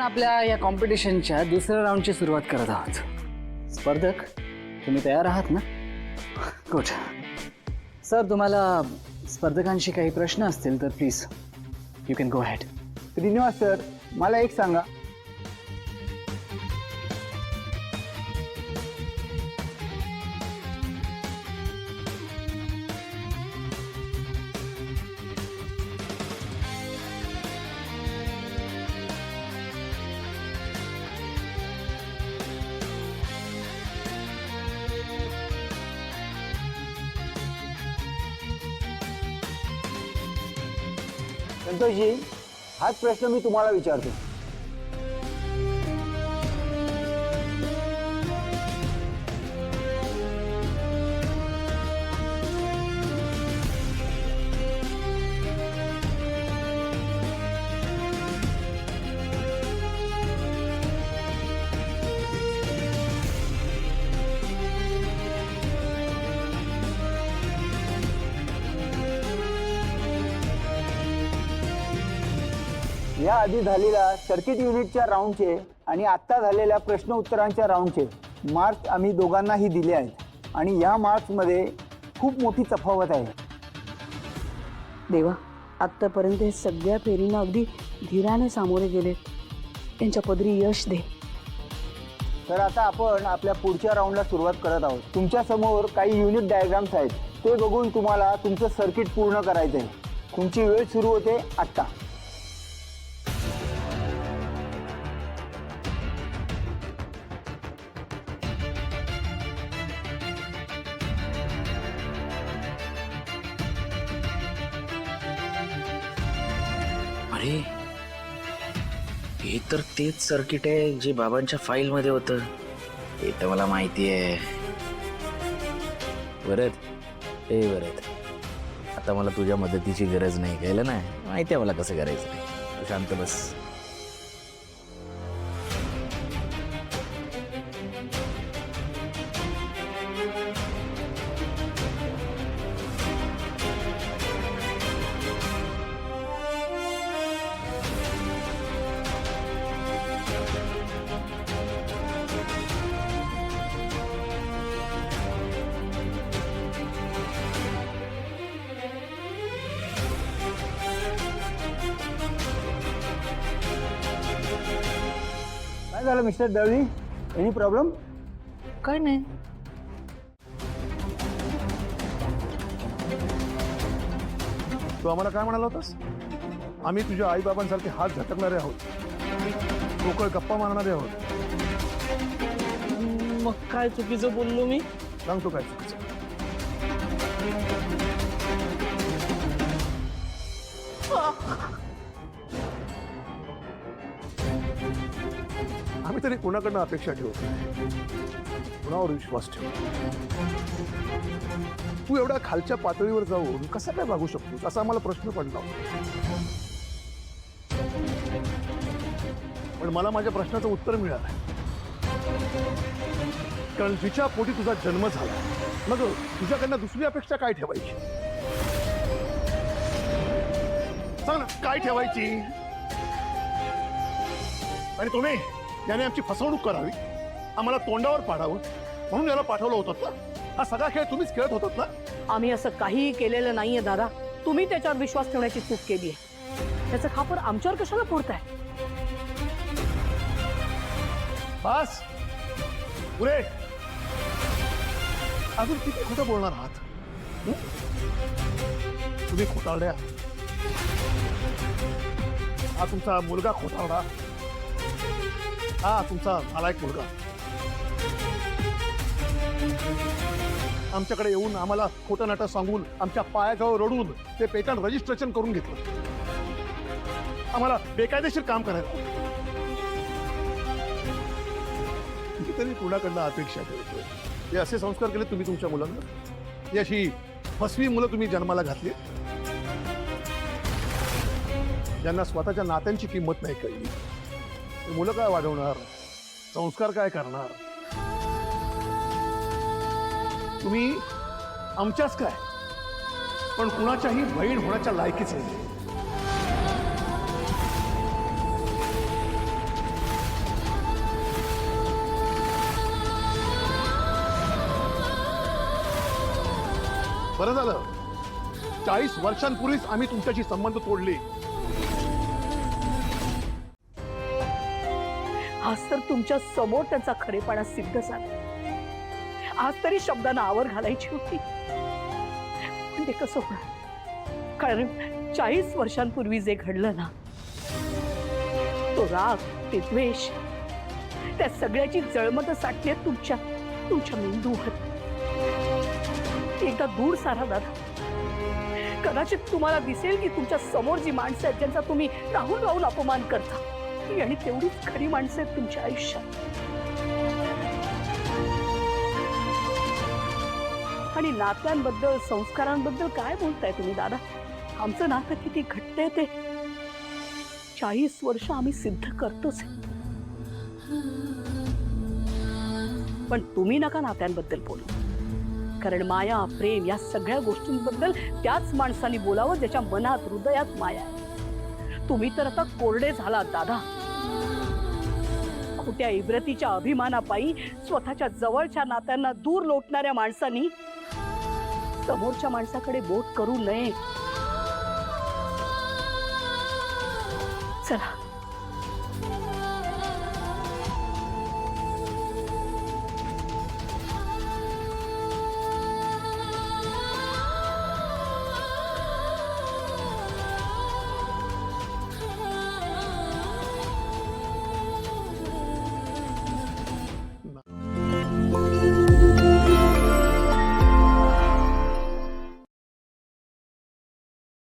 आपल्या या कॉम्पिटिशनच्या दुसऱ्या राऊंडची सुरुवात करत आहोत। स्पर्धक तुम्ही तयार आहात ना? गुड सर, तुम्हाला स्पर्धकांशी काही प्रश्न असतील तर please you can go ahead. Srinivas sir, मला एक सांगा, संतोषजी, हाच प्रश्न मी तुम्हाला विचारतो। या आधी झालेल्या सर्किट युनिटच्या राऊंडचे आणि आत्ता झालेल्या प्रश्न उत्तरांच्या राऊंडचे मार्क्स आम्ही दोघांनाही दिले आहेत आणि या मार्क्समध्ये खूप मोठी तफावत आहे। देवा, आत्तापर्यंत हे सगळ्या फेरींना अगदी धीराने सामोरे गेले, त्यांच्या पदरी यश दे। तर आता आपण आपल्या पुढच्या राऊंडला सुरुवात करत आहोत। तुमच्या समोर काही युनिट डायग्राम्स आहेत, ते बघून तुम्हाला तुमचं सर्किट पूर्ण करायचं आहे। तुमची वेळ सुरू होते आत्ता। अरे, हे तर तेच सर्किट आहे जे बाबांच्या फाईल मध्ये होतं। हे तर मला माहिती आहे। वरद, आता मला तुझ्या मदतीची गरज नाही, कळलं ना? माहिती आहे मला कसं करायचं ते। तू शांत बस। काय झालं मिस्टर दळवी? Any problem? काय नाही। तू आम्हाला काय म्हणाला होतास? आम्ही तुझ्या आईबाबांसारखे हात झटकणारे आहोत, पोकळ गप्पा मारणारे आहोत। मग काय चुकीचं बोललो मी? सांगतो काय चुकीचं? आम्ही तरी कोणाकडनं अपेक्षा ठेवतो, कुणावर विश्वास ठेवतो? तू एवढ्या खालच्या पातळीवर जाऊन कसा काय वागू शकतोस असा आम्हाला प्रश्न पडला होता। पण मला माझ्या प्रश्नाचं उत्तर मिळालं, कारण जिच्या पोटी तुझा जन्म झाला, मग तुझ्याकडनं दुसरी अपेक्षा काय ठेवायची? सांग ना, काय ठेवायची? आणि तुम्ही याने आमची फसवणूक करावी, आम्हाला तोंडावर पाडावं म्हणून याला पाठवलं होतं ना? हा सगळा खेळ तुम्हीच खेळत होतात ना? आम्ही असं काहीही केलेलं नाहीये दादा। तुम्ही त्याच्यावर विश्वास ठेवण्याची चूक केली आहे। त्याचं खापर आमच्यावर कशाला फोडताय? बस पुरे, अजून किती खोटं बोलणार आहात? तुम्ही खोटारड्या, हा तुमचा मुलगा खोटारडा, हा तुमचा नालायक मुलगा आमच्याकडे येऊन आम्हाला खोटं नाटक सांगून आमच्या पायाजवळ रडून ते पेटंट रजिस्ट्रेशन करून घेतलं। आम्हाला बेकायदेशीर काम करायला तरी कुणाकडनं अपेक्षा ठेवतोय? हे असे संस्कार केले तुम्ही तुमच्या मुलांना? ही अशी फसवी मुलं तुम्ही जन्माला घातली, ज्यांना स्वतःच्या नात्यांची किंमत नाही कळली। मुलं काय वाढवणार, संस्कार काय करणार? तुम्ही आमच्याच काय पण कुणाच्याही बहीण होण्याच्या लायकीचे नाही। बरं झालं 40 वर्षांपूर्वीच आम्ही तुमच्याशी संबंध तोडले. आज तर तुमच्या समोर त्याचा खरेपणा सिद्ध झाला. आज तरी शब्दांना आवर घालायची होती, पण ते कसं होणार? कारण 40 वर्षांपूर्वी जे घडलं ना, तो राग, ते द्वेष, त्या सगळ्याची जळमत साठली तुमच्या मेंदूवर. एकदा दूर सारा दादा. कदाचित तुम्हाला दिसेल की तुमच्या समोर जी माणसं आहेत ज्यांचा तुम्ही राहून राहून अपमान करता, ती आणि तेवढीच खरी माणसं आहेत तुमच्या आयुष्यात. आणि नात्यांबद्दल, संस्कारांबद्दल काय बोलताय तुम्ही दादा? आमचं नातं किती घट्ट आहे ते 40 वर्ष आम्ही सिद्ध करतोच. पण तुम्ही नका नात्यांबद्दल बोलू, कारण माया, प्रेम या सगळ्या गोष्टींबद्दल त्याच माणसाने बोलावं ज्याच्या मनात, हृदयात माया आहे. तुम्ही तर आता कोरडे झालात दादा. खोट्या इब्रतीच्या अभिमानापायी स्वतःच्या जवळच्या नात्यांना दूर लोटणाऱ्या माणसांनी समोरच्या माणसाकडे बोट करू नये. चला